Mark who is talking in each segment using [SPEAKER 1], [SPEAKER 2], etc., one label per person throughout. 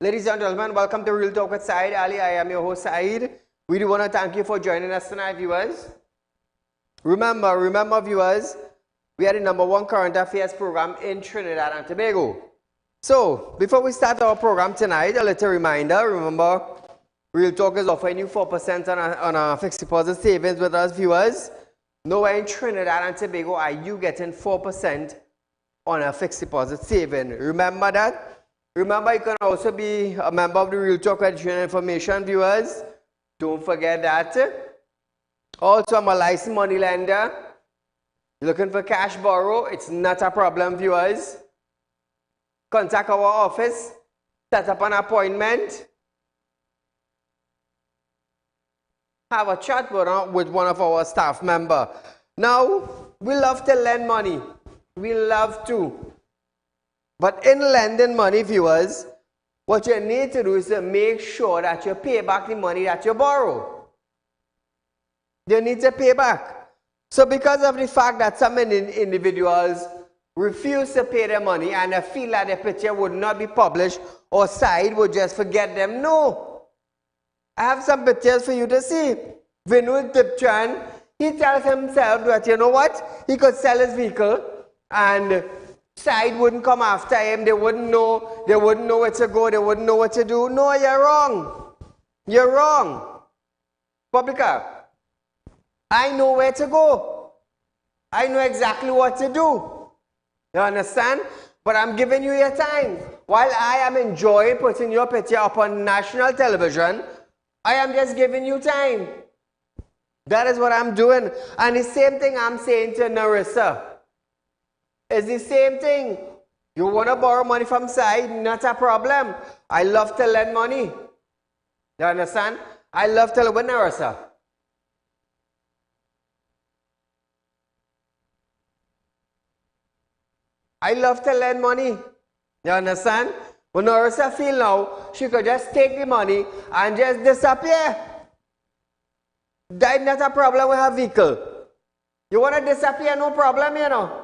[SPEAKER 1] Ladies and gentlemen, welcome to Real Talk with Saieed Ali. I am your host, Saeed. We do want to thank you for joining us tonight, viewers. Remember, viewers, we are the #1 current affairs program in Trinidad and Tobago. So, before we start our program tonight, a little reminder. Remember, Real Talk is offering you 4% on a fixed deposit savings with us, viewers. Nowhere in Trinidad and Tobago are you getting 4% on a fixed deposit saving. Remember that. Remember, you can also be a member of the Real Talk Credit Union Information, viewers. Don't forget that. Also, I'm a licensed money lender. You're looking for cash borrow? It's not a problem, viewers. Contact our office. Set up an appointment. Have a chat with one of our staff members. Now, we love to lend money. We love to. But in lending money, viewers, what you need to do is to make sure that you pay back the money that you borrow. You need to pay back. So because of the fact that some individuals refuse to pay their money and they feel that their picture would not be published or Saieed would just forget them, no. I have some pictures for you to see. Vinod Tipchan, he tells himself that, you know what, he could sell his vehicle and Saieed wouldn't come after him. They wouldn't know where to go. They wouldn't know what to do. No, you're wrong. You're wrong. Publica, I know where to go. I know exactly what to do. You understand? But I'm giving you your time. While I am enjoying putting your picture up on national television, I am just giving you time. That is what I'm doing. And the same thing I'm saying to Narissa. It's the same thing. You want to borrow money from Saieed, not a problem. I love to lend money. You understand? I love to lend money, Narissa. I love to lend money. You understand? When Narissa feel now, she could just take the money and just disappear. That's not a problem with her vehicle. You want to disappear, no problem, you know.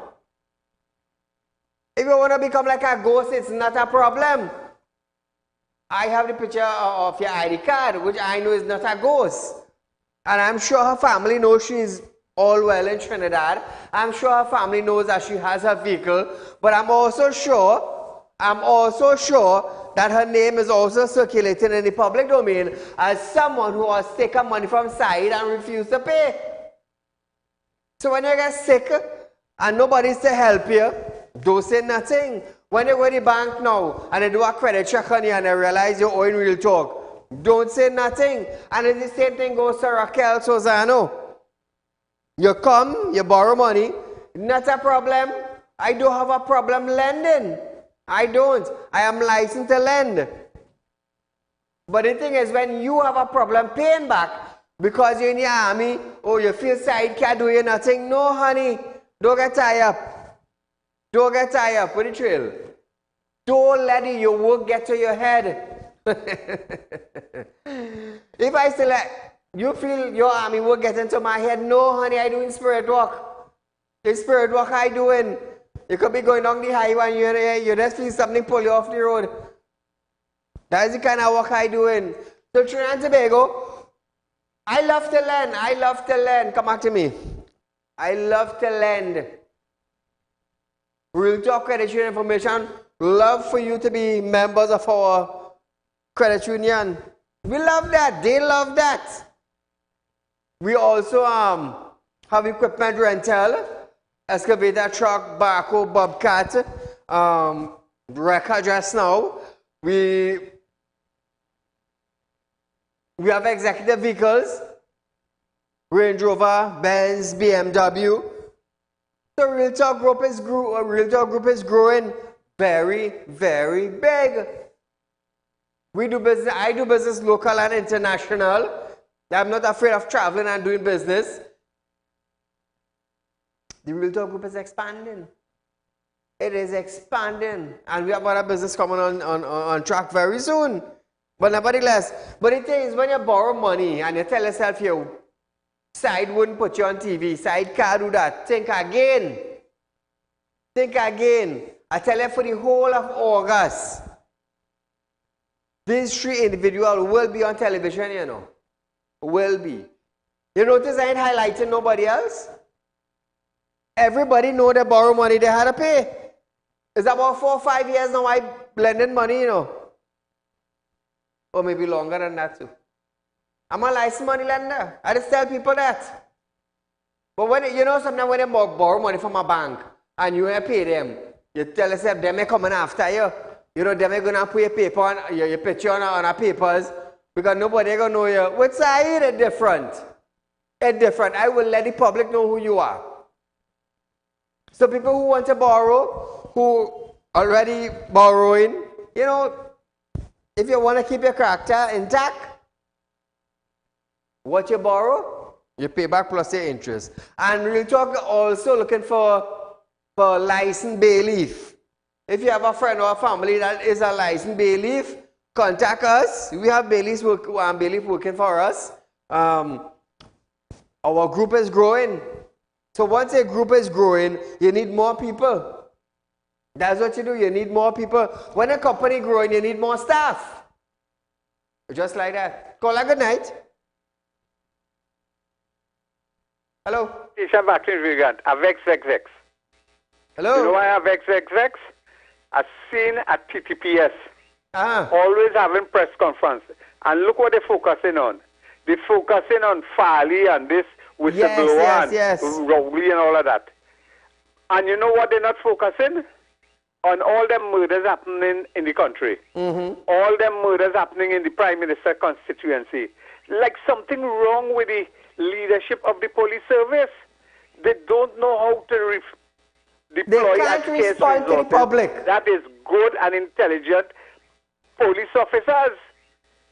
[SPEAKER 1] If you want to become like a ghost, it's not a problem. I have the picture of your ID card, which I know is not a ghost. And I'm sure her family knows she's all well in Trinidad. I'm sure her family knows that she has her vehicle. But I'm also sure that her name is also circulating in the public domain as someone who has taken money from Saieed and refused to pay. So when you get sick and nobody's to help you, don't say nothing. When you go to the bank now and they do a credit check on you and they realize you're owing Real Talk, don't say nothing. And it's the same thing goes to Raquel Sozano. You come, you borrow money, not a problem. I don't have a problem lending. I don't. I am licensed to lend. But the thing is, when you have a problem paying back because you're in the army or you feel Saieed can't do you nothing, no, honey, don't get tied up. Don't get tied up with the trail. Don't let your work get to your head. If I say like, you feel your army work get into my head, no honey, I doing spirit walk. The spirit walk I doing. You could be going down the highway and you just feel something pull you off the road. That's the kind of work I doing. So Trinidad and Tobago, I love to lend. I love to lend. Come back to me. I love to lend. Real Talk Credit Union Information, love for you to be members of our credit union. We love that. They love that. We also have equipment rental, excavator truck, backhoe, bobcat, wrecker just now. We have executive vehicles, Range Rover, Benz, BMW. The Real Talk Group is growing very, very big. We do business. I do business local and international. I'm not afraid of traveling and doing business. The Real Talk Group is expanding. It is expanding, and we have other business coming on track very soon. But nevertheless, but the thing is, when you borrow money and you tell yourself you Saieed wouldn't put you on TV. Saieed can't do that. Think again. Think again. I tell you, for the whole of August, These three individuals will be on television, you know. Will be. You notice I ain't highlighting nobody else? Everybody know they borrow money, they had to pay. It's about 4 or 5 years now I lending money, you know. Or maybe longer than that too. I'm a licensed money lender. I just tell people that. But when you know sometimes when they borrow money from a bank and you ain't pay them, you tell yourself they may come in after you. You know, they may gonna put your paper on your picture on our papers because nobody gonna know you. With Saieed, it's different. It's different. I will let the public know who you are. So people who want to borrow, who already borrowing, you know, if you want to keep your character intact, what you borrow, you pay back plus your interest. And Real Talk also looking for licensed bailiff. If you have a friend or a family that is a licensed bailiff, contact us. We have bailiffs working for us. Our group is growing. So once a group is growing, you need more people. That's what you do. You need more people. When a company is growing, you need more staff. Just like that. Call a good night. Hello.
[SPEAKER 2] Tisha Backland Vegan. Avec XX.
[SPEAKER 1] Hello.
[SPEAKER 2] You know why I have XXX? I've seen at TTPS. Always having press conference. And look what they're focusing on. They're focusing on Farley and this whistleblower and Rowley and all of that. And you know what they're not focusing? On all them murders happening in the country. All them murders happening in the Prime Minister constituency. Like something wrong with the leadership of the police service. They don't know how to deploy
[SPEAKER 1] they can't respond to the public.
[SPEAKER 2] That is good and intelligent police officers.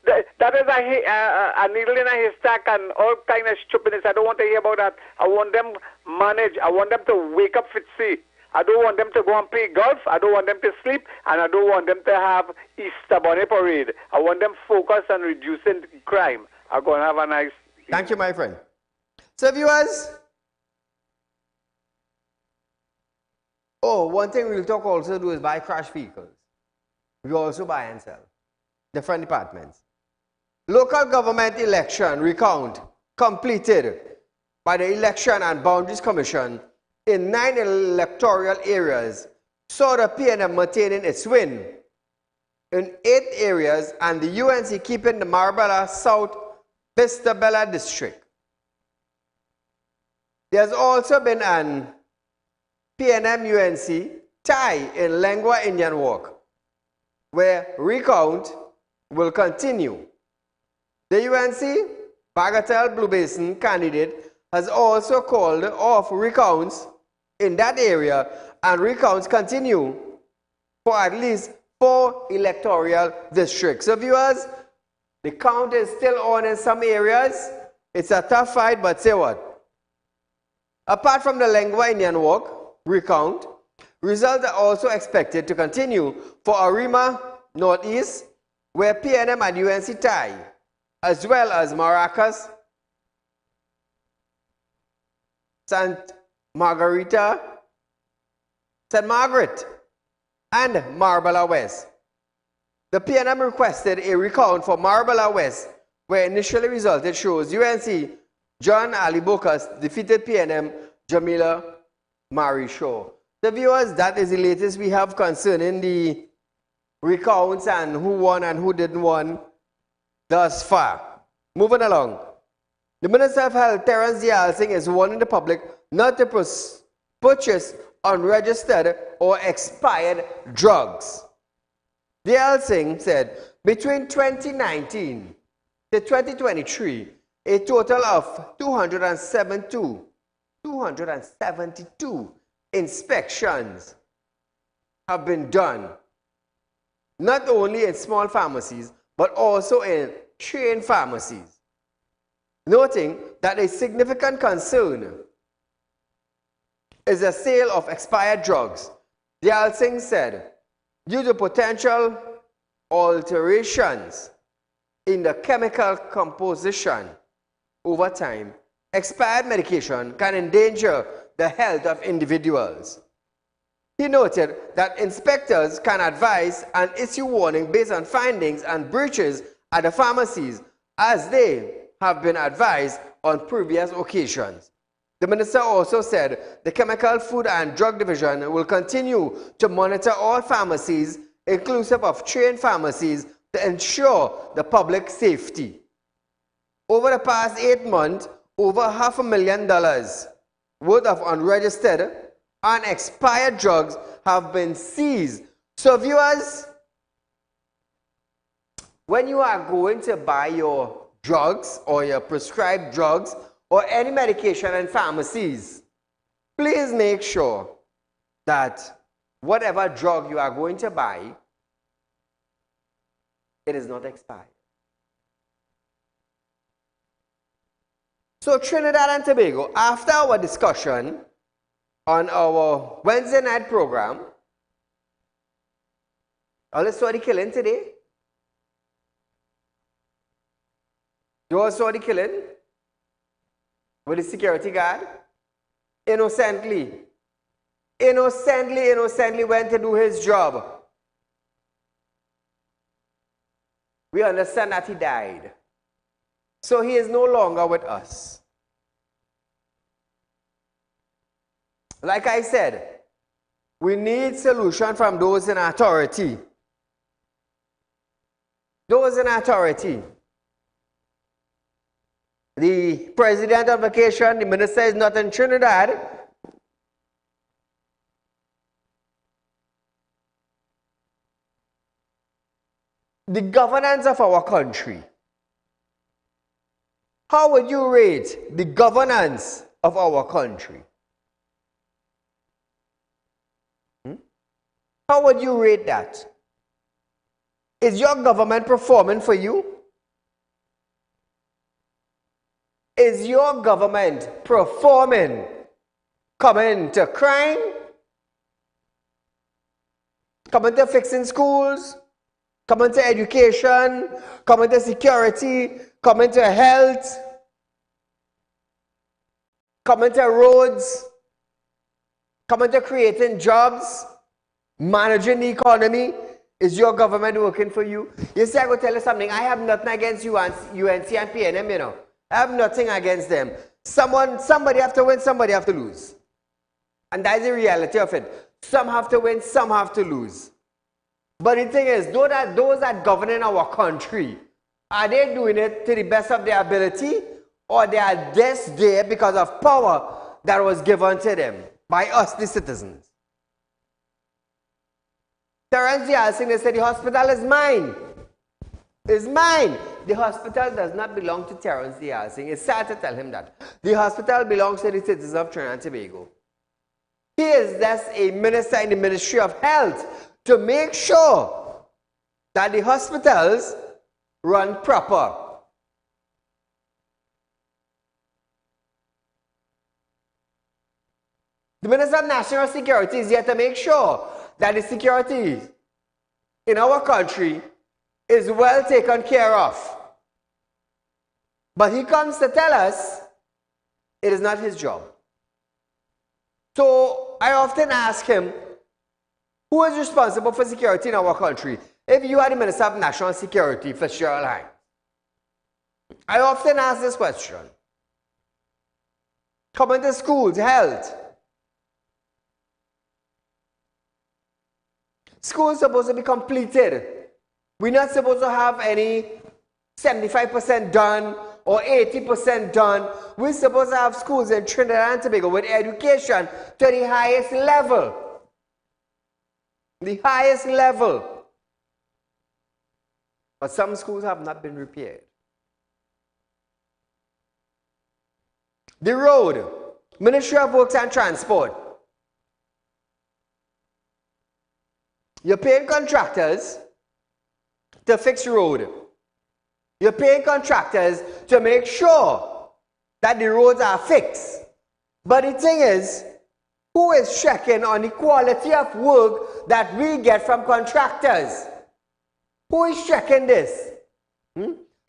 [SPEAKER 2] That is a needle in a haystack and all kind of stupidness. I don't want to hear about that. I want them managed. I want them to wake up fit see. I don't want them to go and play golf. I don't want them to sleep. And I don't want them to have Easter Bunny parade. I want them focused on reducing crime. I'm going to have a nice...
[SPEAKER 1] Thank you, my friend. So viewers... Oh, one thing Real Talk also do is buy crash vehicles. We also buy and sell. Different departments. Local government election recount completed by the Election and Boundaries Commission in 9 electoral areas saw the PNM maintaining its win in 8 areas and the UNC keeping the Marbella South Vista Bella district. There's also been an PNM UNC tie in Lengua Indian Walk, where recount will continue. The UNC Bagatelle Blue Basin candidate has also called off recounts in that area, and recounts continue for at least 4 electoral districts. So viewers, the count is still on in some areas. It's a tough fight, but say what? Apart from the Lengua Indian Walk recount, results are also expected to continue for Arima Northeast, where PNM and UNC tie, as well as Maracas, St. Margaret, and Marbella West. The PNM requested a recount for Marbella West, where initially resulted shows UNC John Ali Bokas defeated PNM Jamila Mary Shaw. The viewers, that is the latest we have concerning the recounts and who won and who didn't won thus far. Moving along. The Minister of Health, Terence Dial Singh, is warning the public not to purchase unregistered or expired drugs. Dial Singh said between 2019 to 2023, a total of 272 inspections have been done, not only in small pharmacies, but also in chain pharmacies, noting that a significant concern is the sale of expired drugs. Dial Singh said, due to potential alterations in the chemical composition over time, expired medication can endanger the health of individuals. He noted that inspectors can advise and issue warning based on findings and breaches at the pharmacies, as they have been advised on previous occasions. The minister also said the Chemical, Food and Drug Division will continue to monitor all pharmacies, inclusive of trained pharmacies, to ensure the public safety. Over the past 8 months, over $500,000 worth of unregistered and expired drugs have been seized. So viewers, when you are going to buy your drugs or your prescribed drugs or any medication in pharmacies, please make sure that whatever drug you are going to buy, it is not expired. So Trinidad and Tobago, after our discussion on our Wednesday night program, all saw the killing today. You all saw the killing with the security guard? Innocently went to do his job. We understand that he died. So he is no longer with us. Like I said, we need solution from those in authority. Those in authority. The president on vacation, the minister is not in Trinidad. The governance of our country. How would you rate the governance of our country? How would you rate that? Is your government performing for you? Is your government performing? Coming to crime? Coming to fixing schools? Coming to education? Coming to security? Coming to health? Coming to roads? Coming to creating jobs? Managing the economy? Is your government working for you? You see, I go tell you something. I have nothing against you and UNC and PNM, you know. I have nothing against them. Somebody have to win, somebody have to lose. And that is the reality of it. Some have to win, some have to lose. But the thing is, those that govern our country, are they doing it to the best of their ability? Or they are just there because of power that was given to them by us, the citizens? Terence Yalsing, they said the hospital is mine. It's mine. The hospital does not belong to Terence Yalsing. It's sad to tell him that. The hospital belongs to the citizens of Trinidad and Tobago. He is just a minister in the Ministry of Health to make sure that the hospitals run proper. The Minister of National Security is here to make sure that the security in our country is well taken care of. But he comes to tell us it is not his job. So I often ask him, who is responsible for security in our country? If you are the Minister of National Security, Fitzgerald Hines, I often ask this question. Coming to schools, health. School is supposed to be completed. We're not supposed to have any 75% done or 80% done. We're supposed to have schools in Trinidad and Tobago with education to the highest level. The highest level. But some schools have not been repaired. The road, Ministry of Works and Transport. You're paying contractors to fix road. You're paying contractors to make sure that the roads are fixed. But the thing is, who is checking on the quality of work that we get from contractors? Who is checking this?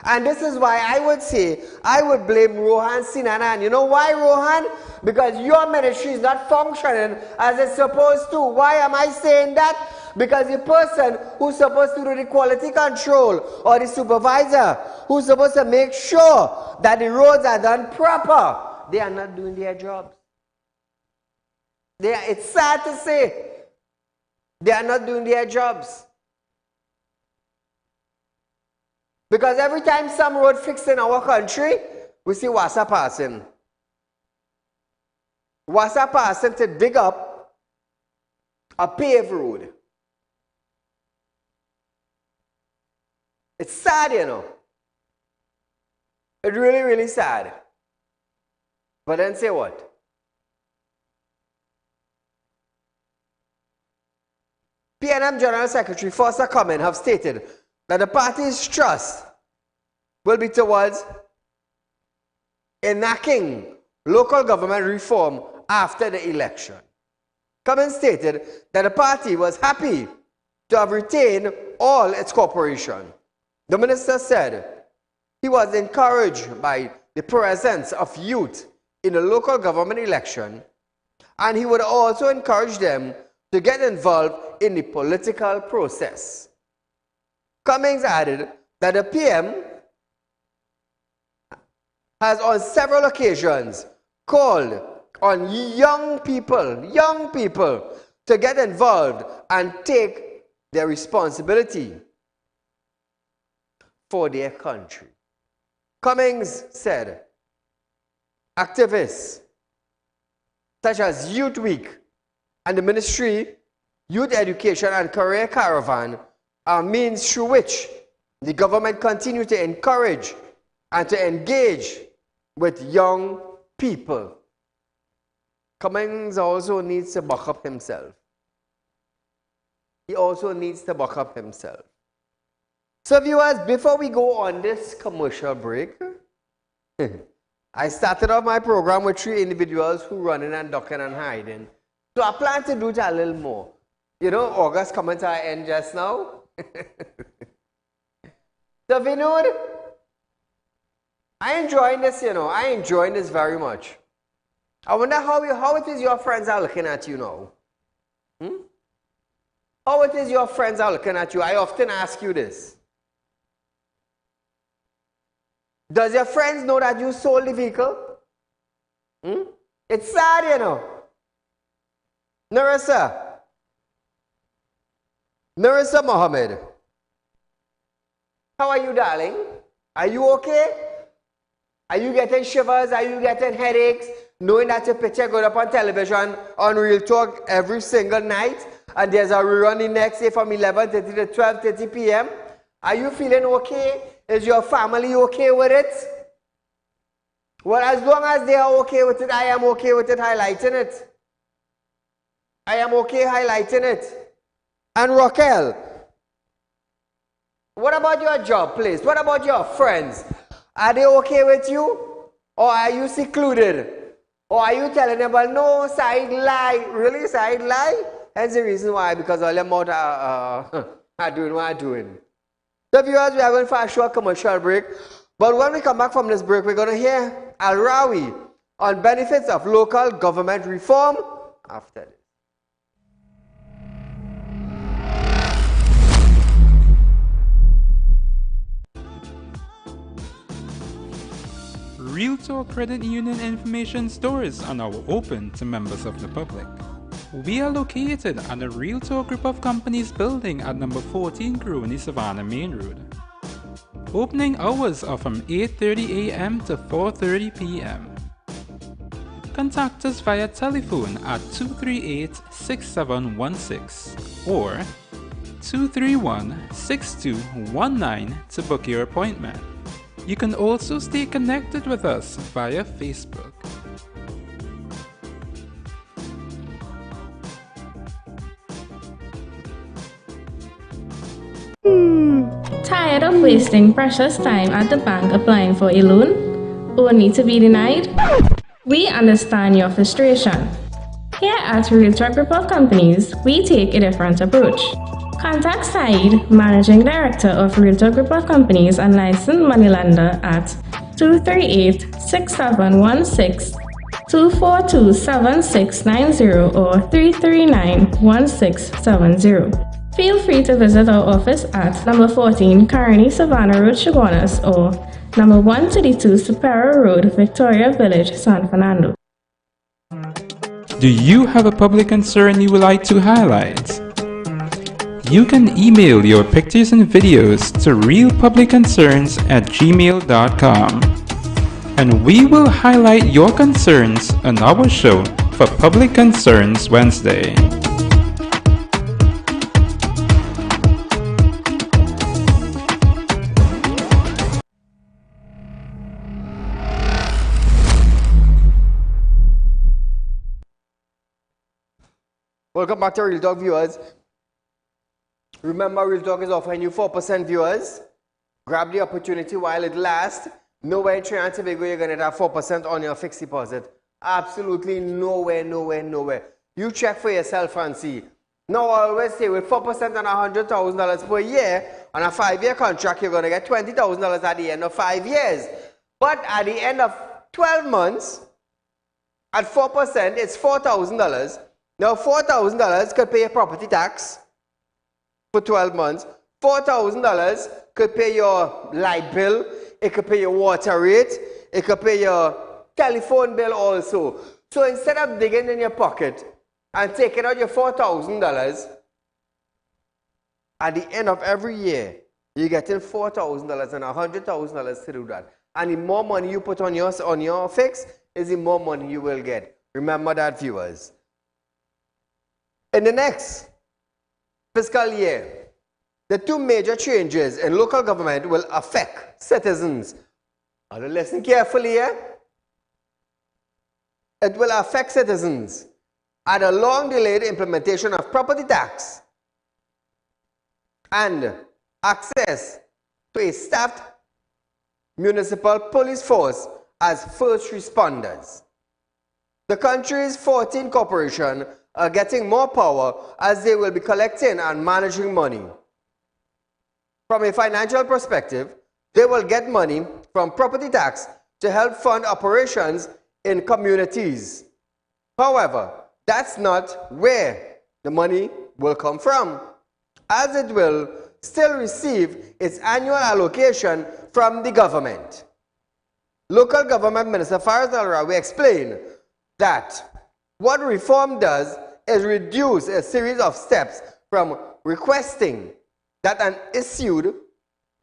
[SPEAKER 1] And this is why I would say, I would blame Rohan Sinanan. You know why, Rohan? Because your ministry is not functioning as it's supposed to. Why am I saying that? Because the person who's supposed to do the quality control, or the supervisor who's supposed to make sure that the roads are done proper, they are not doing their jobs. It's sad to say, they are not doing their jobs. Because every time some road fixed in our country, we see Wassa passing. Wassa passing to dig up a paved road. It's sad, you know. It's really, really sad. But then say what? PNM General Secretary Foster Cummins have stated that the party's trust will be towards enacting local government reform after the election. Cummins stated that the party was happy to have retained all its corporation. The minister said he was encouraged by the presence of youth in the local government election, and he would also encourage them to get involved in the political process. Cummins added that the PM has on several occasions called on young people to get involved and take their responsibility for their country. Cummins said activists such as Youth Week and the Ministry, Youth Education and Career Caravan are means through which the government continue to encourage and to engage with young people. Cummins also needs to buck up himself. He also needs to buck up himself. So viewers, before we go on this commercial break, I started off my program with 3 individuals who running and ducking and hiding. So I plan to do it a little more. You know, August coming to our end just now. So Vinod, I enjoying this, you know. I enjoying this very much. I wonder how it is your friends are looking at you now. How it is your friends are looking at you. I often ask you this. Does your friends know that you sold the vehicle? It's sad, you know. Narissa Mohammed. How are you, darling? Are you okay? Are you getting shivers? Are you getting headaches? Knowing that your picture goes up on television on Real Talk every single night, and there's a rerun the next day from 11:30 to 12:30 p.m. Are you feeling okay? Is your family okay with it? Well, as long as they are okay with it, I am okay with it, highlighting it. I am okay highlighting it. And Raquel, what about your job place? What about your friends? Are they okay with you? Or are you secluded? Or are you telling them, well, no, side lie? Really, side lie? That's the reason why, because all them out are doing what I'm doing. So viewers, we are going for a short commercial break. But when we come back from this break, we're going to hear Al Rawi on benefits of local government reform after this.
[SPEAKER 3] Real Talk Credit Union information stores are now open to members of the public. We are located at the Real Talk Group of Companies building at number 14 Grooney Savannah Main Road. Opening hours are from 8:30 a.m. to 4:30 p.m. Contact us via telephone at 238-6716 or 231-6219 to book your appointment. You can also stay connected with us via Facebook.
[SPEAKER 4] Tired of wasting precious time at the bank applying for a loan, only to be denied? We understand your frustration. Here at Real Talk Group of Companies, we take a different approach. Contact Saieed, Managing Director of Realtor Group of Companies and Licensed Moneylender at 238-6716, 242-7690 or 339-1670. Feel free to visit our office at number 14 Carney Savannah Road, Chaguanas, or number 132 Superior Road, Victoria Village, San Fernando.
[SPEAKER 3] Do you have a public concern you would like to highlight? You can email your pictures and videos to realpublicconcerns@gmail.com, and we will highlight your concerns on our show for Public Concerns Wednesday.
[SPEAKER 1] Welcome back to Real Talk, viewers. Remember, Real Talk is offering you 4% viewers. Grab the opportunity while it lasts. Nowhere in Trinidad and Tobago you're going to have 4% on your fixed deposit. Absolutely nowhere, nowhere, nowhere. You check for yourself and see. Now, I always say with 4% on $100,000 per year on a 5-year contract, you're going to get $20,000 at the end of 5 years. But at the end of 12 months, at 4%, it's $4,000. Now, $4,000 could pay your property tax for 12 months. $4,000 could pay your light bill. It could pay your water rate. It could pay your telephone bill also. So instead of digging in your pocket and taking out your $4,000, at the end of every year, you're getting $4,000 and $100,000 to do that. And the more money you put on your fix, is the more money you will get. Remember that, viewers. In the next fiscal year, the two major changes in local government will affect citizens. Are you listening carefully here? It will affect citizens at a long-delayed implementation of property tax and access to a staffed municipal police force as first responders. The country's 14 corporations are getting more power as they will be collecting and managing money. From a financial perspective, they will get money from property tax to help fund operations in communities. However, that's not where the money will come from, as it will still receive its annual allocation from the government. Local Government Minister Saieed Ali explained that what reform does is reduce a series of steps from requesting that an issue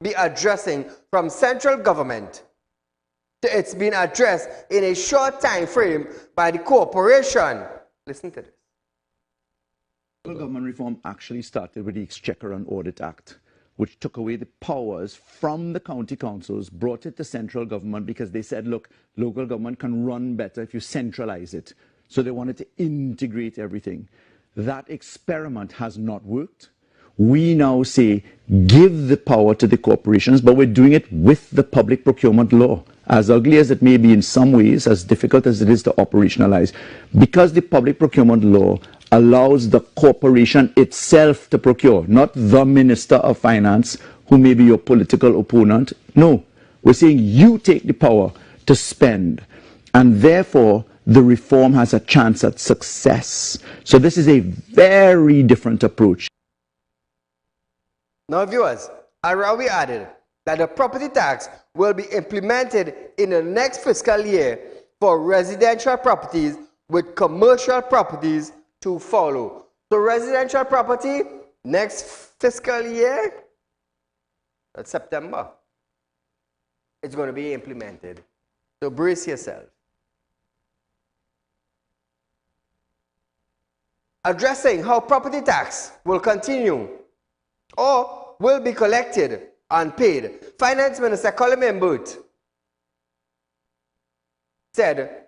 [SPEAKER 1] be addressing from central government to it's being addressed in a short time frame by the corporation. Listen to this.
[SPEAKER 5] Local government reform actually started with the Exchequer and Audit Act, which took away the powers from the county councils, brought it to central government because they said, look, local government can run better if you centralize it. So they wanted to integrate everything. That experiment has not worked. We now say, give the power to the corporations, but we're doing it with the public procurement law. As ugly as it may be in some ways, as difficult as it is to operationalize, because the public procurement law allows the corporation itself to procure, not the Minister of Finance, who may be your political opponent. No, we're saying you take the power to spend, and therefore the reform has a chance at success. So this is a very different approach.
[SPEAKER 1] Now, viewers, Arawi added that the property tax will be implemented in the next fiscal year for residential properties, with commercial properties to follow. So residential property, next fiscal year, that's September, it's going to be implemented. So brace yourself. Addressing how property tax will continue or will be collected and paid, Finance Minister Colin Mbut said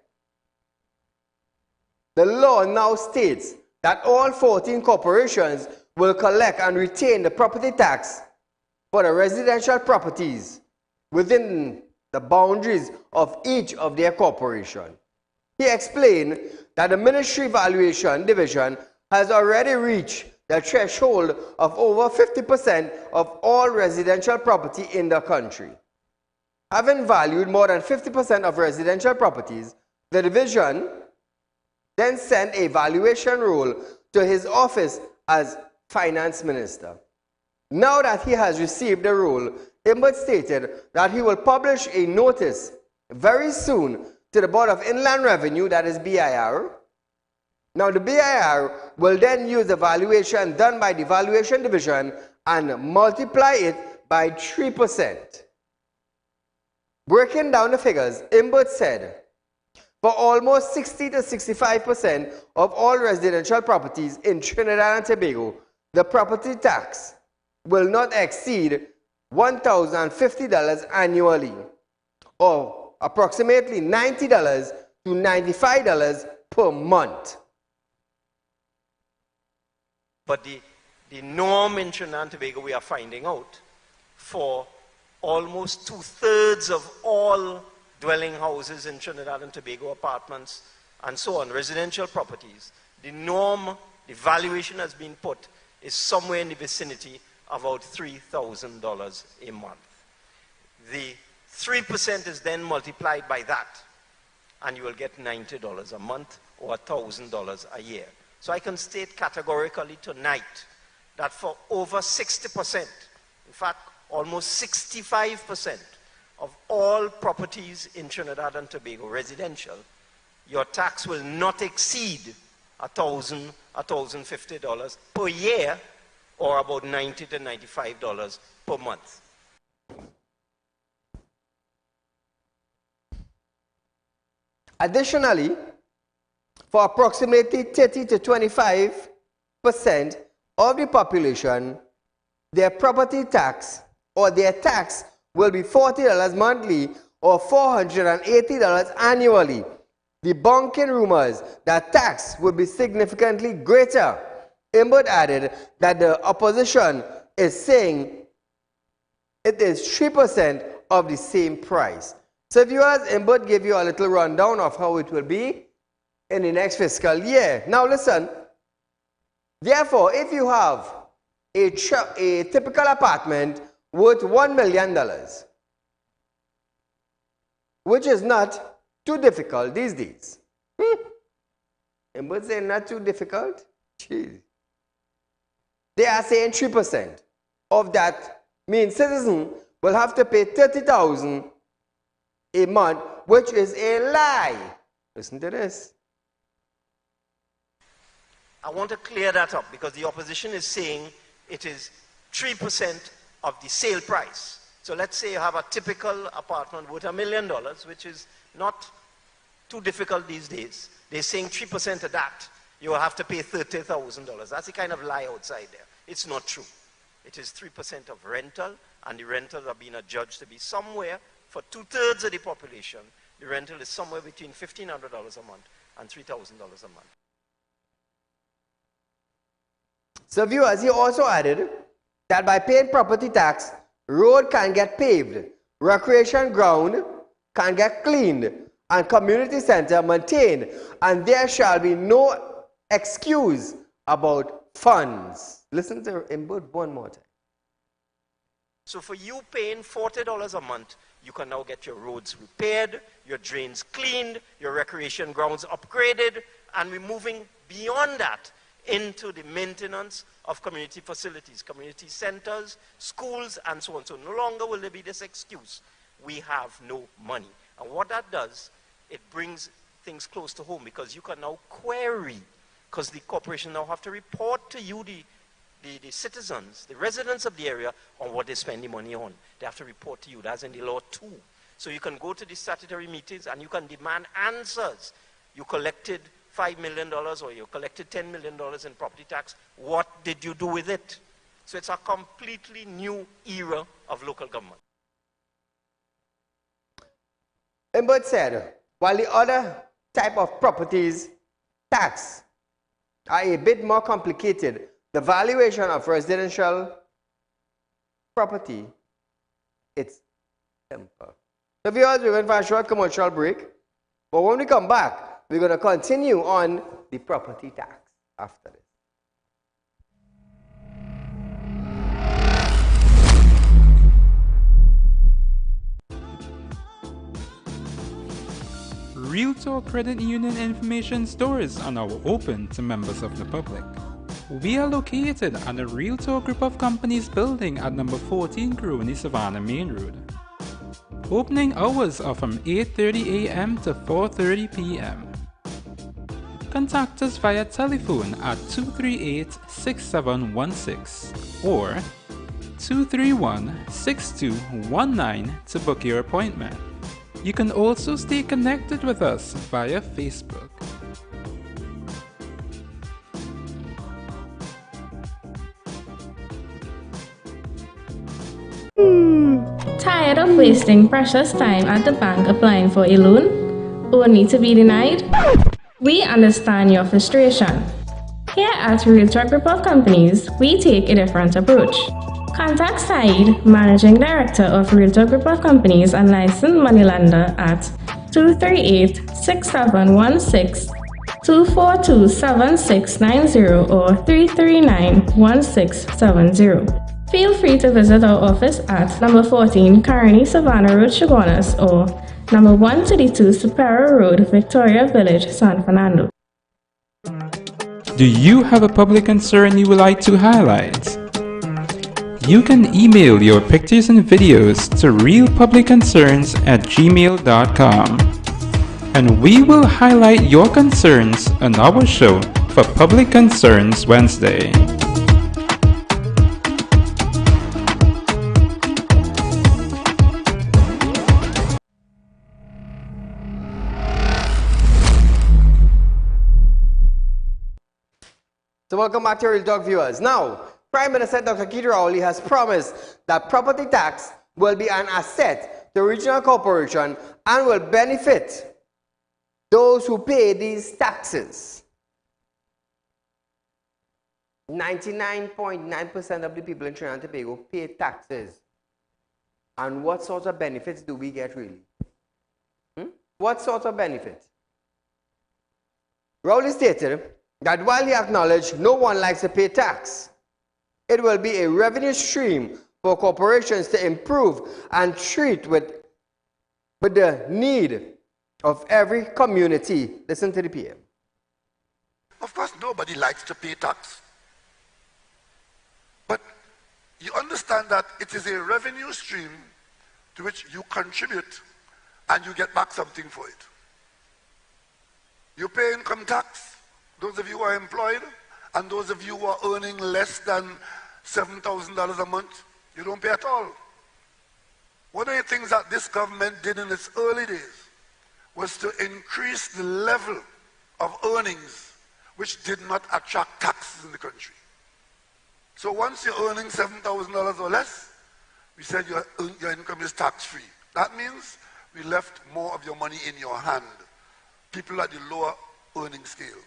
[SPEAKER 1] the law now states that all 14 corporations will collect and retain the property tax for the residential properties within the boundaries of each of their corporation. He explained that the Ministry Valuation Division has already reached the threshold of over 50% of all residential property in the country. Having valued more than 50% of residential properties, the division then sent a valuation rule to his office as finance minister. Now that he has received the rule, Imbert stated that he will publish a notice very soon to the Board of Inland Revenue, that is BIR. Now the BIR will then use the valuation done by the valuation division and multiply it by 3%. Breaking down the figures, Imbert said, for almost 60 to 65% of all residential properties in Trinidad and Tobago, the property tax will not exceed $1,050 annually, or approximately $90 to $95 per month.
[SPEAKER 6] But the norm in Trinidad and Tobago, we are finding out, for almost 2/3 of all dwelling houses in Trinidad and Tobago, apartments, and so on, residential properties, the norm, the valuation has been put, is somewhere in the vicinity of about $3,000 a month. The 3% is then multiplied by that, and you will get $90 a month or $1,000 a year. So I can state categorically tonight that for over 60%, in fact, almost 65% of all properties in Trinidad and Tobago, residential, your tax will not exceed $1,000, $1,050 per year, or about $90 to $95 per month.
[SPEAKER 1] Additionally, for approximately 30 to 25% of the population, their property tax or their tax will be $40 monthly or $480 annually. Debunking rumors that tax would be significantly greater, Imbert added that the opposition is saying it is 3% of the same price. So viewers, Imbert gave you a little rundown of how it will be in the next fiscal year. Now listen, therefore, if you have a typical apartment worth $1 million, which is not too difficult these days. Imbert saying not too difficult? Jeez. They are saying 3% of that means citizen will have to pay $30,000 a month, which is a lie. Listen to this.
[SPEAKER 6] I want to clear that up because the opposition is saying it is 3% of the sale price. So let's say you have a typical apartment worth $1 million, which is not too difficult these days. They're saying 3% of that, you will have to pay $30,000. That's the kind of lie outside there. It's not true. It is 3% of rental, and the rentals are being adjudged to be somewhere, for 2/3 of the population, the rental is somewhere between $1,500 a month and $3,000 a month.
[SPEAKER 1] So viewers, he also added that by paying property tax, road can get paved, recreation ground can get cleaned, and community center maintained, and there shall be no excuse about funds. Listen to Imbert one more time.
[SPEAKER 6] So for you paying $40 a month, you can now get your roads repaired, your drains cleaned, your recreation grounds upgraded, and we're moving beyond that into the maintenance of community facilities, community centers, schools, and so on. So no longer will there be this excuse, we have no money. And what that does, it brings things close to home, because you can now query, because the corporation now have to report to you, the citizens, the residents of the area, on what they spend the money on. They have to report to you. That's in the law too. So you can go to the statutory meetings and you can demand answers. You collected $5 million or you collected $10 million in property tax. What did you do with it? So it's a completely new era of local government.
[SPEAKER 1] Imbert said, while the other type of properties tax are a bit more complicated, the valuation of residential property, it's simple. So viewers, we're going for a short commercial break. But when we come back, we're going to continue on the property tax after this.
[SPEAKER 3] Realtalk Credit Union information stores are now open to members of the public. We are located at the Realtalk Group of Companies building at number 14 Grooney Savannah Main Road. Opening hours are from 8:30 a.m. to 4:30 p.m. Contact us via telephone at 238-6716 or 231-6219 to book your appointment. You can also stay connected with us via Facebook.
[SPEAKER 4] Tired of wasting precious time at the bank applying for a loan, only to be denied? We understand your frustration. Here at Realtalk Group of Companies, we take a different approach. Contact Saieed, Managing Director of Realtalk Group of Companies and licensed moneylender at 238-6716, 242-7690 or 339-1670. Feel free to visit our office at number 14 Kearney Savannah Road, Chaguanas, or number 132 Superior Road, Victoria Village, San Fernando.
[SPEAKER 3] Do you have a public concern you would like to highlight? You can email your pictures and videos to realpublicconcerns@gmail.com, and we will highlight your concerns on our show for Public Concerns Wednesday.
[SPEAKER 1] So welcome back to Real Talk viewers. Now, Prime Minister Dr. Saieed Ali has promised that property tax will be an asset to regional corporation and will benefit those who pay these taxes. 99.9% of the people in Trinidad and Tobago pay taxes. And what sort of benefits do we get really? What sort of benefit? Rowley stated that while he acknowledged no one likes to pay tax, it will be a revenue stream for corporations to improve and treat with the need of every community. Listen to the PM.
[SPEAKER 7] Of course, nobody likes to pay tax. But you understand that it is a revenue stream to which you contribute and you get back something for it. You pay income tax, those of you who are employed, and those of you who are earning less than $7,000 a month, you don't pay at all. One of the things that this government did in its early days was to increase the level of earnings which did not attract taxes in the country. So once you're earning $7,000 or less, we said your income is tax-free. That means we left more of your money in your hand. People at the lower earning scale.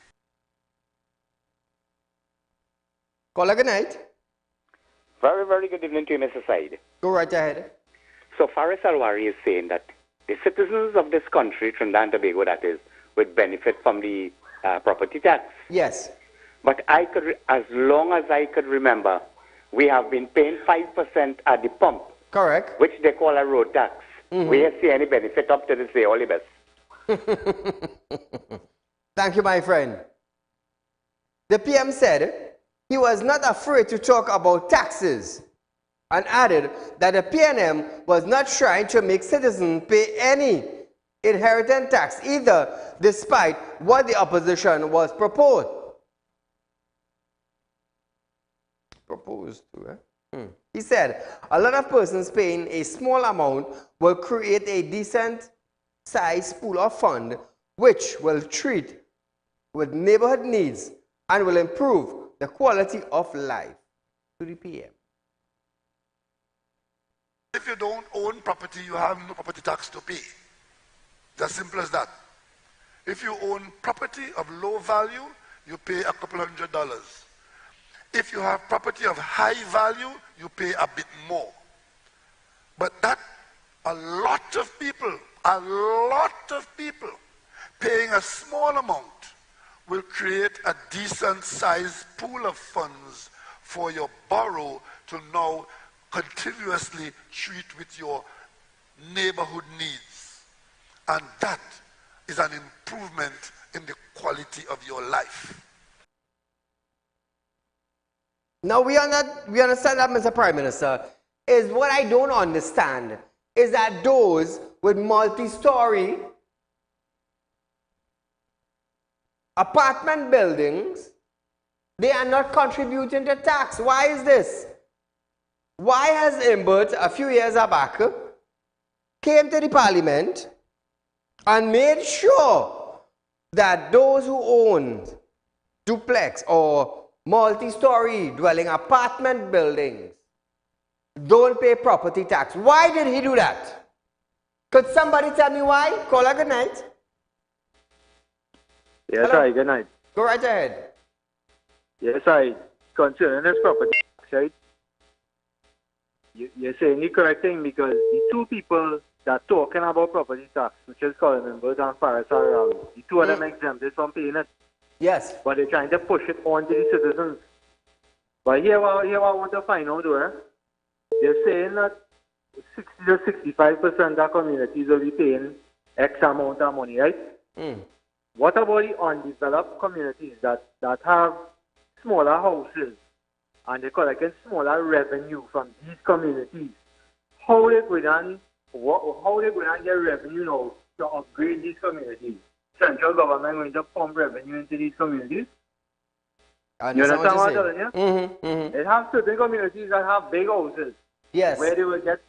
[SPEAKER 1] Caller, good night.
[SPEAKER 8] Very, very good evening to you, Mr. Said.
[SPEAKER 1] Go right ahead.
[SPEAKER 8] So Faris Alwari is saying that the citizens of this country, Trinidad and Tobago that is, would benefit from the property tax.
[SPEAKER 1] Yes.
[SPEAKER 8] But I could, as long as I could remember, we have been paying 5% at the pump.
[SPEAKER 1] Correct.
[SPEAKER 8] Which they call a road tax. We have seen any benefit up to this day, all the best.
[SPEAKER 1] Thank you, my friend. The PM said he was not afraid to talk about taxes and added that the PNM was not trying to make citizens pay any inheritance tax either, despite what the opposition was proposed to. He said, a lot of persons paying a small amount will create a decent sized pool of fund which will treat with neighborhood needs and will improve the quality of life. To the PM.
[SPEAKER 7] If you don't own property, you have no property tax to pay. It's as simple as that. If you own property of low value, you pay a couple $100. If you have property of high value, you pay a bit more. But that, a lot of people paying a small amount will create a decent sized pool of funds for your borough to now continuously treat with your neighborhood needs. And that is an improvement in the quality of your life.
[SPEAKER 1] Now we understand that, Mr. Prime Minister. Is what I don't understand is that those with multi-story apartment buildings, they are not contributing to tax. Why is this? Why has Imbert a few years back came to the parliament and made sure that those who own duplex or multi-story dwelling apartment buildings don't pay property tax? Why did he do that? Could somebody tell me why? Caller, good night.
[SPEAKER 9] Yes,
[SPEAKER 1] Hello?
[SPEAKER 9] I. Good night.
[SPEAKER 1] Go right ahead.
[SPEAKER 9] Yes, I. Concerning this property tax, right? You're saying the correct thing because the two people that talking about property tax, which is Colin Imbert and Saieed Ali, the two of them exempted from paying it.
[SPEAKER 1] Yes.
[SPEAKER 9] But they're trying to push it on to the citizens. But here what I want to find out, though, they're saying that 60 to 65% of communities will be paying X amount of money, right? What about the undeveloped communities that have smaller houses and they're collecting smaller revenue from these communities? How they going to get revenue now to upgrade these communities? Central government going to pump revenue into these communities? You understand what I'm telling you? It has certain communities that have big houses.
[SPEAKER 1] Yes.
[SPEAKER 9] Where they will get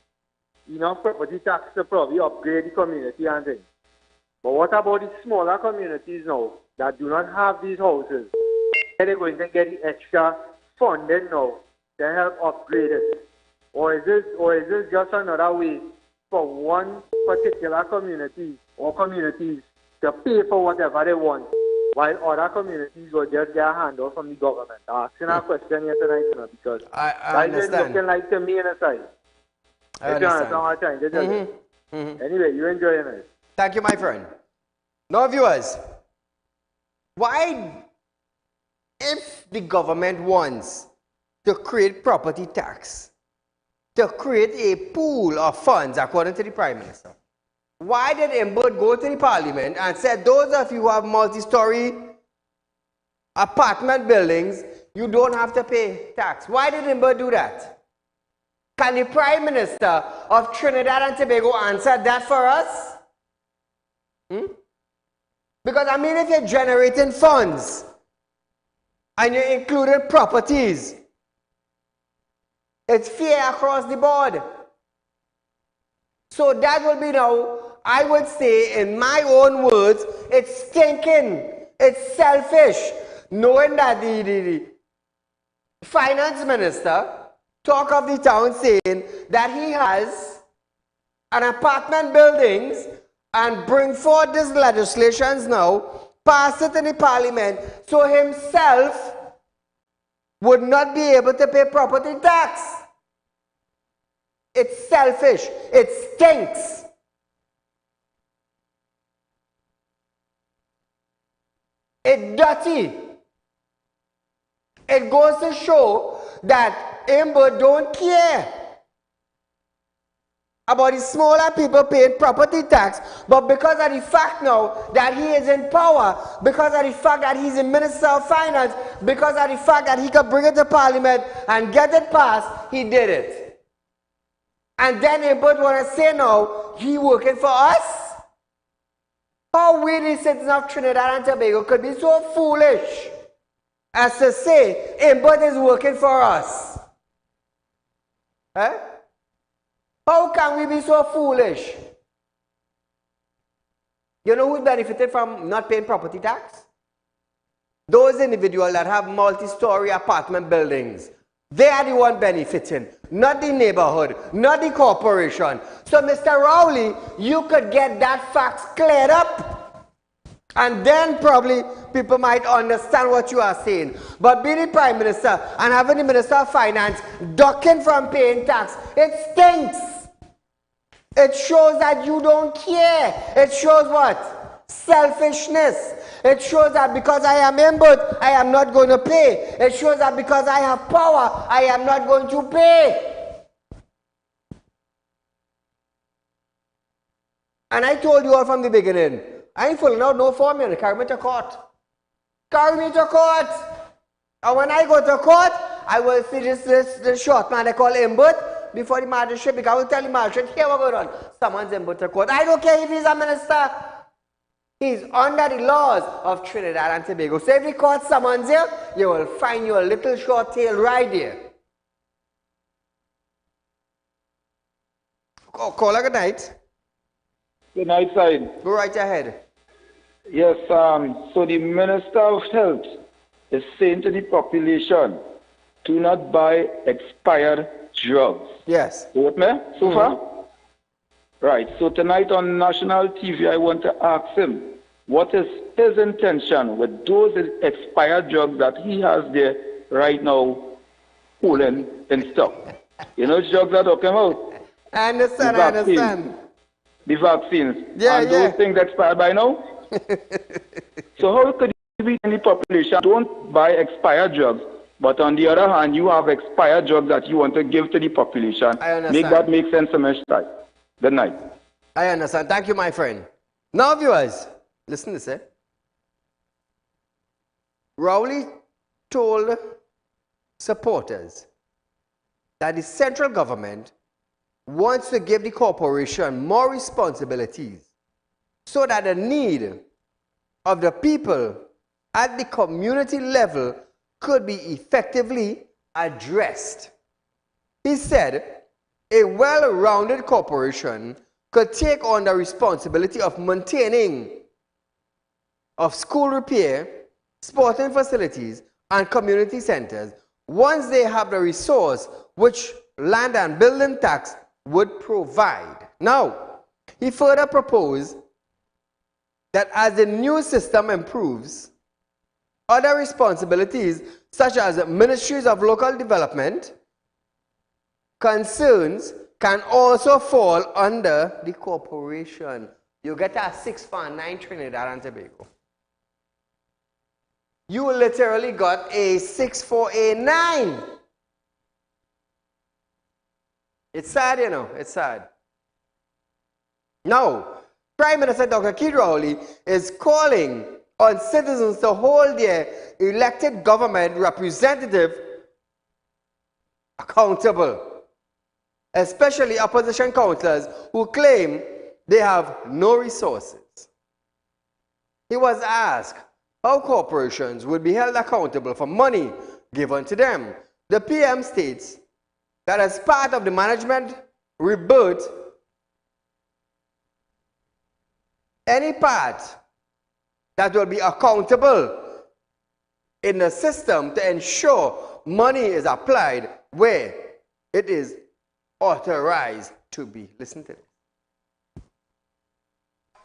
[SPEAKER 9] enough property tax to probably upgrade the community and things. But what about the smaller communities now that do not have these houses? Are they going to get the extra funding now to help upgrade it? Or is this just another way for one particular community or communities to pay for whatever they want, while other communities will just get a handout from the government? I'm asking a question here tonight, because
[SPEAKER 1] I understand.
[SPEAKER 9] That's looking like to me on the side.
[SPEAKER 1] I understand.
[SPEAKER 9] Anyway, you enjoy it.
[SPEAKER 1] Thank you, my friend. Now, viewers, why, if the government wants to create property tax, to create a pool of funds, according to the Prime Minister, why did Imbert go to the parliament and said, those of you who have multi-story apartment buildings, you don't have to pay tax? Why did Imbert do that? Can the Prime Minister of Trinidad and Tobago answer that for us? Because, I mean, if you're generating funds and you're including properties, it's fair across the board. So that will be now, I would say, in my own words, it's stinking, it's selfish, knowing that the finance minister talk of the town saying that he has an apartment buildings and bring forth these legislations now, pass it in the parliament, so himself would not be able to pay property tax. It's selfish. It stinks. It's dirty. It goes to show that Imbert don't care about the smaller people paying property tax, but because of the fact now that he is in power, because of the fact that he's a Minister of Finance, because of the fact that he could bring it to Parliament and get it passed, he did it. And then Imbert want to say now, he working for us? How we, the citizens of Trinidad and Tobago, could be so foolish as to say Imbert is working for us? How can we be so foolish? You know who benefited from not paying property tax? Those individuals that have multi-story apartment buildings. They are the one benefiting, not the neighborhood, not the corporation. So, Mr. Rowley, you could get that fact cleared up, and then probably people might understand what you are saying. But being the Prime Minister and having the Minister of Finance ducking from paying tax, it stinks. It shows that you don't care. It shows what? Selfishness. It shows that because I am Imbert, I am not going to pay. It shows that because I have power, I am not going to pay. And I told you all from the beginning, I ain't filling out no form, you know. Carry me to court. Carry me to court. And when I go to court, I will see this short man they call Imbut before the magistrate, because I will tell the magistrate, here what going on. Someone's Imbut to court. I don't care if he's a minister. He's under the laws of Trinidad and Tobago. So if the court summons you, you will find your little short tail right there. Call good night.
[SPEAKER 10] Good night, Said.
[SPEAKER 1] Go right ahead.
[SPEAKER 10] Yes, so the Minister of Health is saying to the population, do not buy expired drugs.
[SPEAKER 1] Yes.
[SPEAKER 10] You with me so far? Right, so tonight on national TV, I want to ask him, what is his intention with those expired drugs that he has there right now holding in stock? You know drugs that are coming out?
[SPEAKER 1] I understand,
[SPEAKER 10] The vaccines.
[SPEAKER 1] Yeah,
[SPEAKER 10] and those things expired by now? So how could it be in the population don't buy expired drugs, but on the other hand, you have expired drugs that you want to give to the population?
[SPEAKER 1] I understand.
[SPEAKER 10] Make that make sense to me, right? Good night.
[SPEAKER 1] I understand. Thank you, my friend. Now, viewers, listen to this. Rowley told supporters that the central government wants to give the corporation more responsibilities so that the need of the people at the community level could be effectively addressed. He said a well-rounded corporation could take on the responsibility of maintaining of school repair, sporting facilities, and community centers once they have the resource which land and building tax would provide. Now, he further proposed that as the new system improves, other responsibilities such as ministries of local development concerns can also fall under the corporation. You get a 649 Trinidad and Tobago. You literally got a 6489. It's sad, you know, it's sad. Now, Prime Minister Dr. Keith Rowley is calling on citizens to hold their elected government representative accountable, especially opposition councillors who claim they have no resources. He was asked how corporations would be held accountable for money given to them. The PM states that as part of the management rebirth, any part that will be accountable in the system to ensure money is applied where it is authorized to be. Listen to this.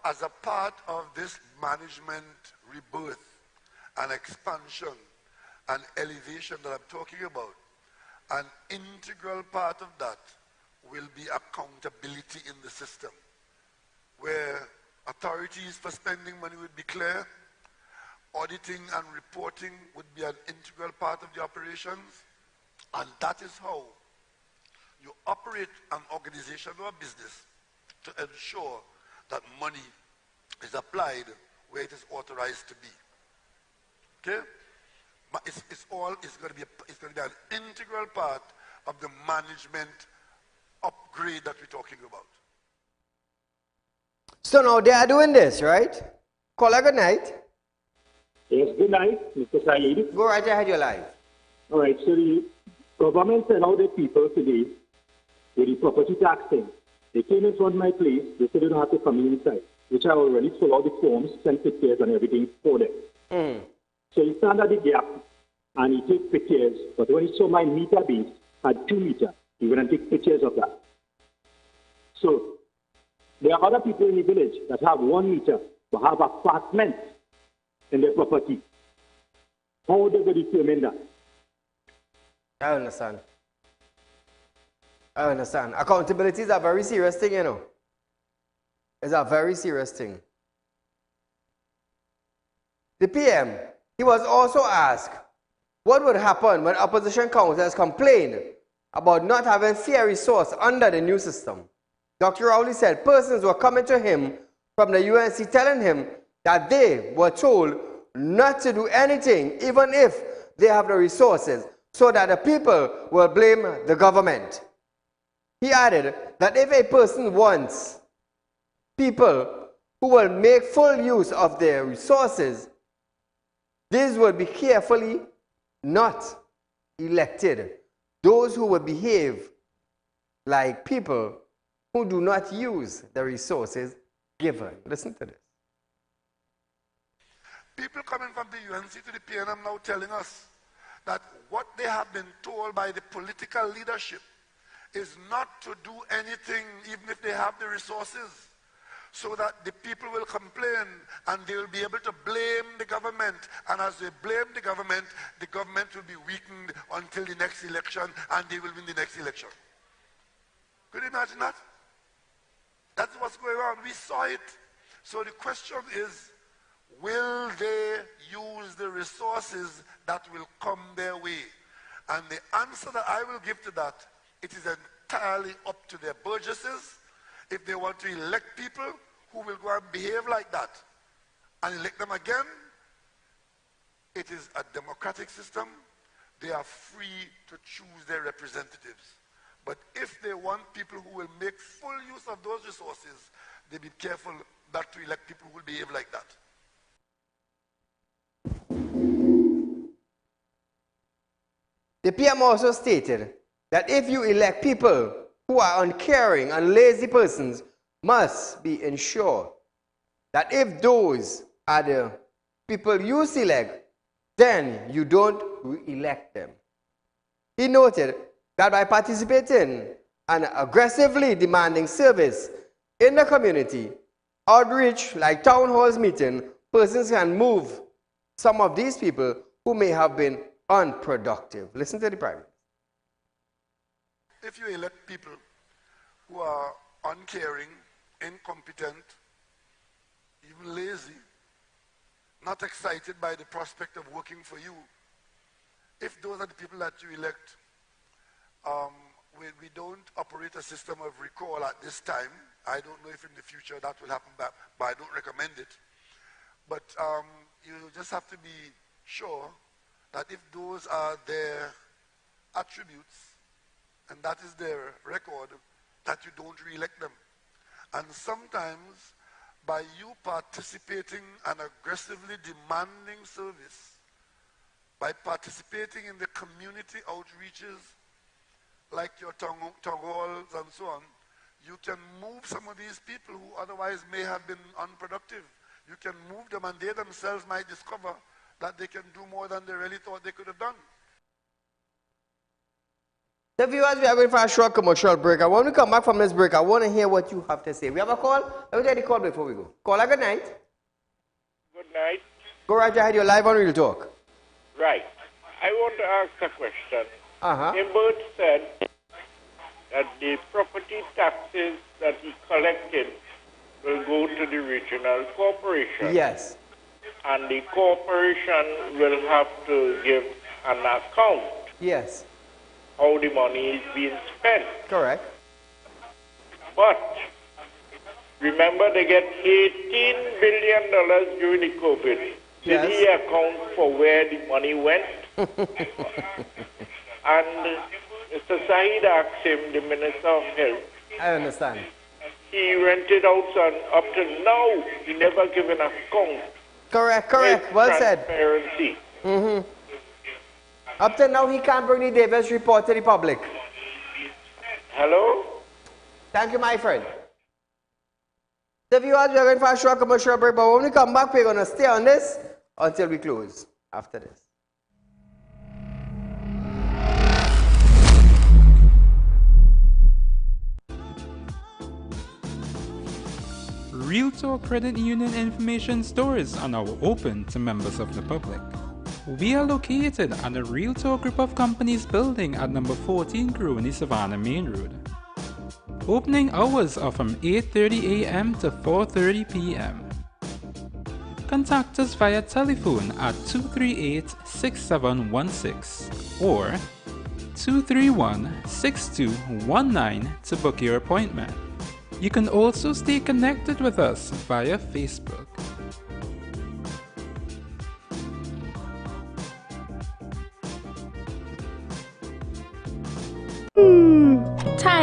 [SPEAKER 7] As a part of this management rebirth and expansion and elevation that I'm talking about, an integral part of that will be accountability in the system, where authorities for spending money would be clear, auditing and reporting would be an integral part of the operations, and that is how you operate an organization or a business to ensure that money is applied where it is authorized to be. Okay? But it's going to be an integral part of the management upgrade that we're talking about.
[SPEAKER 1] So now they are doing this, right? Caller, good night.
[SPEAKER 11] Yes, good night, Mr. Saieed.
[SPEAKER 1] Go right ahead, you're live.
[SPEAKER 11] All right, so the government allowed the people today with the property tax thing. They came in front of my place, they said they don't have to come inside, which I already filled out the forms, sent pictures and everything for them. So he stand at the gap and he take pictures, but when he saw my meter base had 2 meters, he went and take pictures of that. So there are other people in the village that have 1 meter but have apartments in their property. How do they determine that?
[SPEAKER 1] I understand. Accountability is a very serious thing, you know. It's a very serious thing. The PM, he was also asked what would happen when opposition councillors complained about not having fair resource under the new system. Dr. Rowley said persons were coming to him from the UNC telling him that they were told not to do anything, even if they have the resources, so that the people will blame the government. He added that if a person wants people who will make full use of their resources, these will be carefully not elected. Those who will behave like people who do not use the resources given. Listen to this.
[SPEAKER 7] People coming from the UNC to the PNM now telling us that what they have been told by the political leadership is not to do anything even if they have the resources, so that the people will complain and they will be able to blame the government, and as they blame the government will be weakened until the next election and they will win the next election. Could you imagine that? That's what's going on. We saw it. So the question is, will they use the resources that will come their way? And the answer that I will give to that, it is entirely up to their burgesses. If they want to elect people who will go and behave like that and elect them again, it is a democratic system. They are free to choose their representatives. But if they want people who will make full use of those resources, they be careful not to elect people who will behave like that.
[SPEAKER 1] The PM also stated that if you elect people who are uncaring and lazy persons, must be ensured that if those are the people you select, then you don't re-elect them. He noted that by participating and aggressively demanding service in the community, outreach like town halls meeting, persons can move some of these people who may have been unproductive. Listen to the Prime Minister.
[SPEAKER 7] If you elect people who are uncaring, incompetent, even lazy, not excited by the prospect of working for you, if those are the people that you elect, we don't operate a system of recall at this time. I don't know if in the future that will happen, but I don't recommend it. But you just have to be sure that if those are their attributes, and that is their record, that you don't re-elect them. And sometimes, by you participating and aggressively demanding service, by participating in the community outreaches, like your town halls and so on, you can move some of these people who otherwise may have been unproductive. You can move them, and they themselves might discover that they can do more than they really thought they could have done.
[SPEAKER 1] So viewers, we are going for a short commercial break. And when we come back from this break, I want to hear what you have to say. We have a call. Let me take the call before we go. Caller, good night.
[SPEAKER 12] Good night.
[SPEAKER 1] Go right ahead. You're live on Real Talk.
[SPEAKER 12] Right. I want to ask a question.
[SPEAKER 1] Uh-huh.
[SPEAKER 12] Imbert said that the property taxes that he collected will go to the regional corporation.
[SPEAKER 1] Yes.
[SPEAKER 12] And the corporation will have to give an account.
[SPEAKER 1] Yes.
[SPEAKER 12] How the money is being spent.
[SPEAKER 1] Correct.
[SPEAKER 12] But remember, they get $18 billion during the COVID.
[SPEAKER 1] Yes.
[SPEAKER 12] Did he account for where the money went? And Mr. Saieed asked him, the Minister of Health.
[SPEAKER 1] I understand.
[SPEAKER 12] He rented out, and up to now, he never given an account.
[SPEAKER 1] Correct. Well said.
[SPEAKER 12] Transparency.
[SPEAKER 1] Mm-hmm. Up to now, he can't bring the Davis report to the public.
[SPEAKER 12] Hello?
[SPEAKER 1] Thank you, my friend. The viewers, we are going for a short commercial break, but when we come back, we're going to stay on this until we close after this.
[SPEAKER 3] Real Talk Credit Union information stores are now open to members of the public. We are located at the Real Talk Group of Companies building at number 14 Grooney Savannah Main Road. Opening hours are from 8:30 a.m. to 4:30 p.m. Contact us via telephone at 238-6716 or 231-6219 to book your appointment. You can also stay connected with us via Facebook.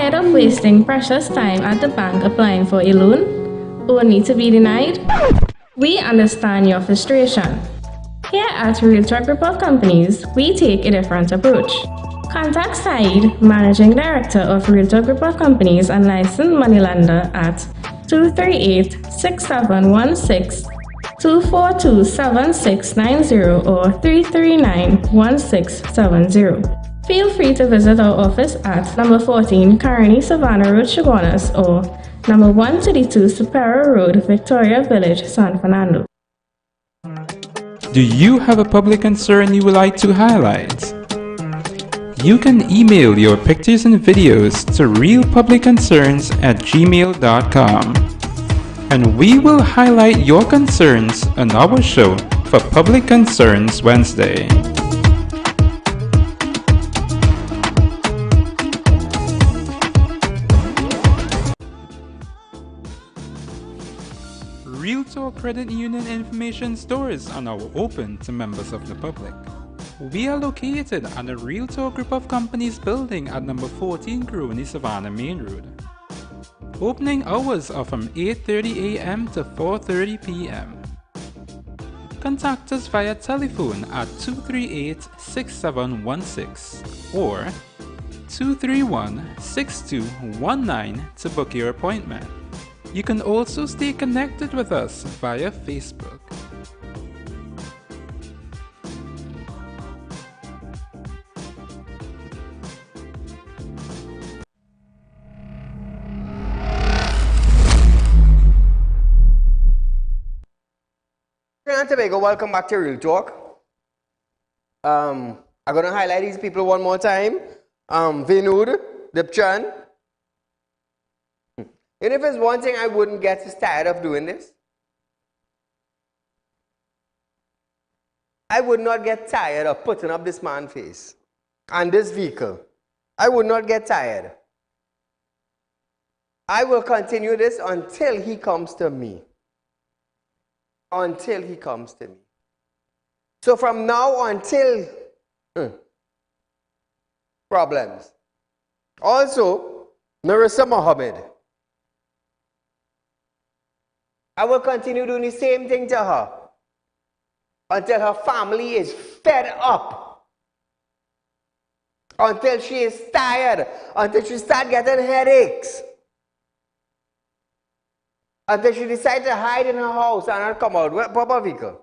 [SPEAKER 4] Tired of wasting precious time at the bank applying for a loan, only to be denied? We understand your frustration. Here at Realtalk Group of Companies, we take a different approach. Contact Saieed, Managing Director of Realtalk Group of Companies and licensed moneylender at 238-6716, 242-7690 or 339-1670. Feel free to visit our office at number 14 Caroni Savannah Road, Chaguanas, or number 132 Superior Road, Victoria Village, San Fernando.
[SPEAKER 3] Do you have a public concern you would like to highlight? You can email your pictures and videos to realpublicconcerns@gmail.com, and we will highlight your concerns on our show for Public Concerns Wednesday. Realtalk Credit Union information stores are now open to members of the public. We are located at the Realtalk Group of Companies building at number 14 Caroni Savannah Main Road. Opening hours are from 8:30 a.m. to 4:30 p.m. Contact us via telephone at 238-6716 or 231-6219 to book your appointment. You can also stay connected with us via Facebook.
[SPEAKER 1] Trinidad and Tobago, welcome back to Real Talk. I'm going to highlight these people one more time. Vinud, Dipchan. And if there's one thing I wouldn't get is tired of doing this, I would not get tired of putting up this man's face and this vehicle. I would not get tired. I will continue this until he comes to me. Until he comes to me. So from now until problems. Also, Marissa Mohammed. I will continue doing the same thing to her until her family is fed up, until she is tired, until she starts getting headaches, until she decides to hide in her house and not come out with a proper vehicle.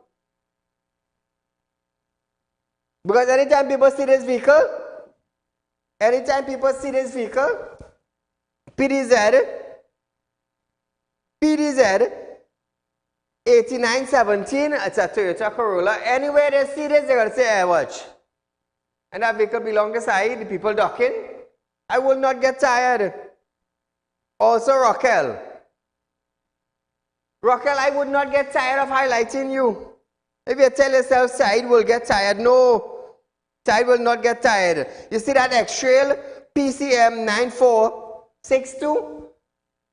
[SPEAKER 1] Because anytime people see this vehicle, PDZ 8917, it's a Toyota Corolla. Anywhere they see this, they're going to say, hey, watch. And that vehicle belongs to Saieed, the people ducking. I will not get tired. Also, Raquel, I would not get tired of highlighting you. If you tell yourself Saieed will get tired, no, Saieed will not get tired. You see that X-Trail PCM 9462?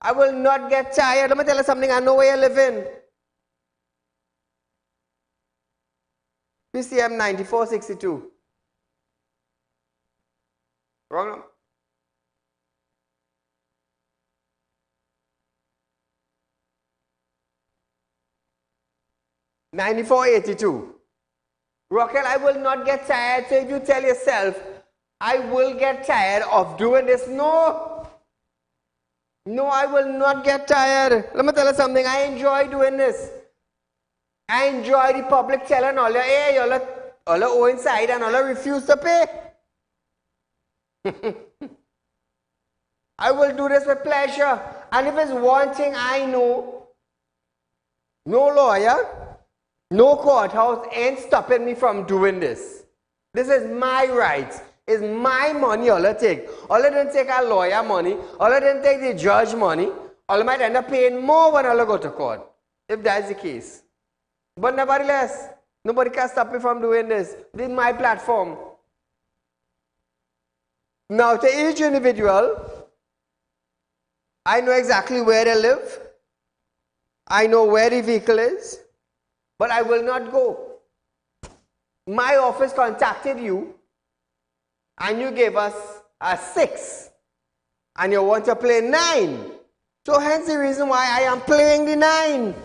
[SPEAKER 1] I will not get tired. Let me tell you something, I know where you live in. PCM 9462. Wrong number. $94.82. Raquel, I will not get tired. So if you tell yourself, I will get tired of doing this, no. No, I will not get tired. Let me tell you something, I enjoy doing this. I enjoy the public telling all you, hey, you all owe inside and all refuse to pay. I will do this with pleasure. And if it's one thing I know, no lawyer, no courthouse ain't stopping me from doing this. This is my right. It's my money all I take. All I didn't take a lawyer money. All I didn't take the judge money. All I might end up paying more when I go to court. If that's the case. But nevertheless, nobody can stop me from doing this. This is my platform. Now to each individual, I know exactly where they live. I know where the vehicle is. But I will not go. My office contacted you and you gave us a 6. and you want to play 9. So hence the reason why I am playing the 9.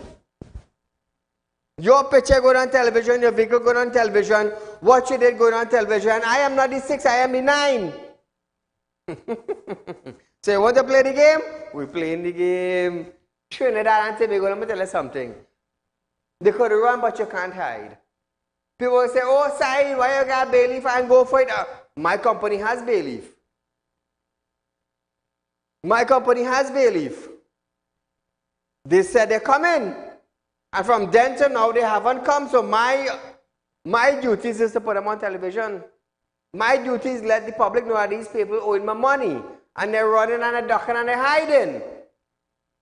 [SPEAKER 1] Your picture going on television, your vehicle going on television, what you did going on television. I am not the 6, I am the 9. So you want to play the game? We're playing the game. Trinidad and Tobago, let me tell you something. They could run, but you can't hide. People will say, oh, Saeed, why you got bailiff and go for it? My company has bailiff. My company has bailiff. They said they're coming. And from then to now, they haven't come. So my duties is to put them on television. My duty is let the public know that these people owing my money. And they're running and they're ducking and they're hiding.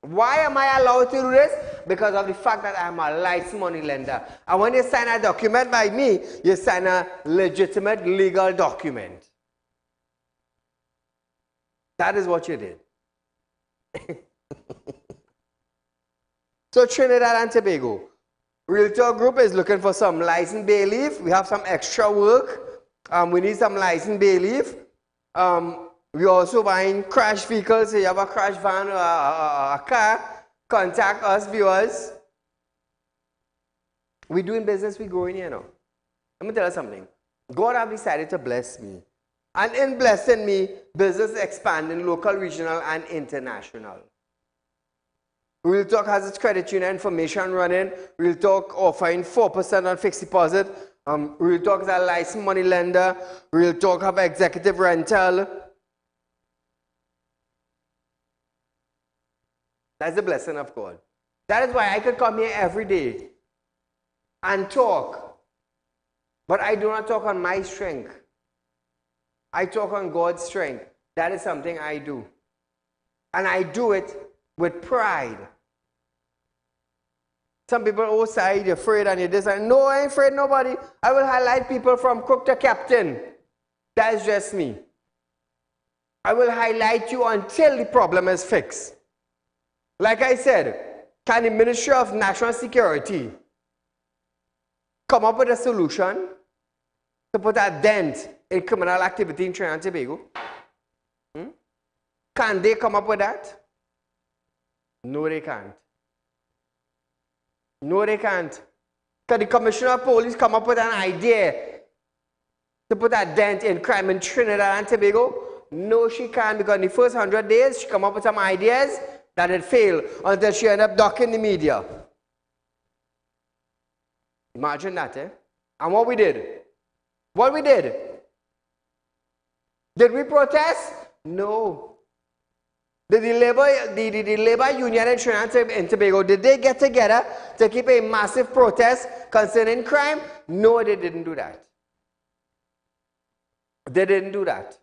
[SPEAKER 1] Why am I allowed to do this? Because of the fact that I'm a licensed money lender. And when you sign a document by me, you sign a legitimate legal document. That is what you did. So Trinidad and Tobago. Realtor Group is looking for some licensed bailiff. We have some extra work. We need some licensed bailiff. We're also buying crash vehicles. So you have a crash van or a car, contact us, viewers. We're doing business, we're growing here now. Let me tell you something. God has decided to bless me. And in blessing me, business expanding local, regional, and international. Real Talk has its credit union information running. Real Talk offering 4% on fixed deposit. Real Talk is a licensed money lender. Real Talk have executive rental. That's the blessing of God. That is why I could come here every day and talk. But I do not talk on my strength. I talk on God's strength. That is something I do. And I do it with pride. Some people, oh, Saeed, you're afraid and you're this. No, I ain't afraid of nobody. I will highlight people from cook to captain. That is just me. I will highlight you until the problem is fixed. Like I said, can the Ministry of National Security come up with a solution to put a dent in criminal activity in Trinidad and Tobago? Can they come up with that? No, they can't. No, they can't. Can the Commissioner of Police come up with an idea to put a dent in crime in Trinidad and Tobago? No, she can't, because in the first 100 days, she come up with some ideas that had failed until she ended up ducking the media. Imagine that, eh? And what we did? What we did? Did we protest? No. Did the labor union in Trinidad and Tobago, did they get together to keep a massive protest concerning crime? No, they didn't do that. They didn't do that.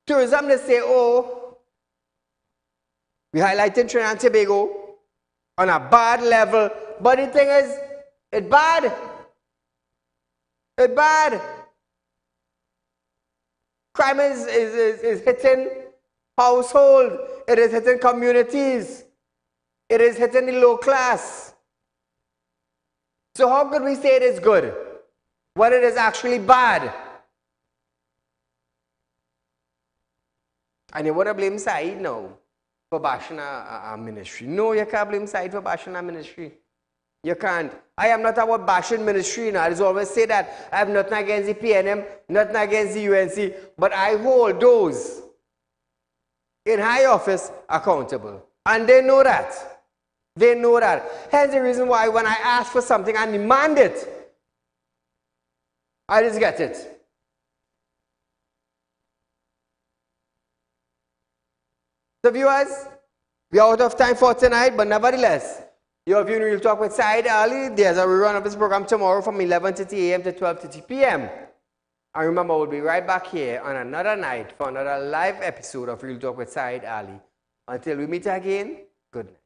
[SPEAKER 1] Tourism, they say, oh, we highlighted Trinidad and Tobago on a bad level. But the thing is, it's bad. It's bad. Crime is hitting household. It is hitting communities. It is hitting the low class. So how could we say it is good when it is actually bad? And you want to blame Saeed now for bashing our ministry. No, you can't blame Saeed for bashing our ministry. You can't. I am not about bashing ministry now. I just always say that. I have nothing against the PNM, nothing against the UNC, but I hold those in high office accountable. And they know that. They know that. Hence the reason why when I ask for something and demand it, I just get it. So viewers, we are out of time for tonight, but nevertheless, you're viewing Real Talk with Saieed Ali. There's a rerun of this program tomorrow from 11:30 a.m. to 12:30 p.m. And remember, we'll be right back here on another night for another live episode of Real Talk with Saieed Ali. Until we meet again, good night.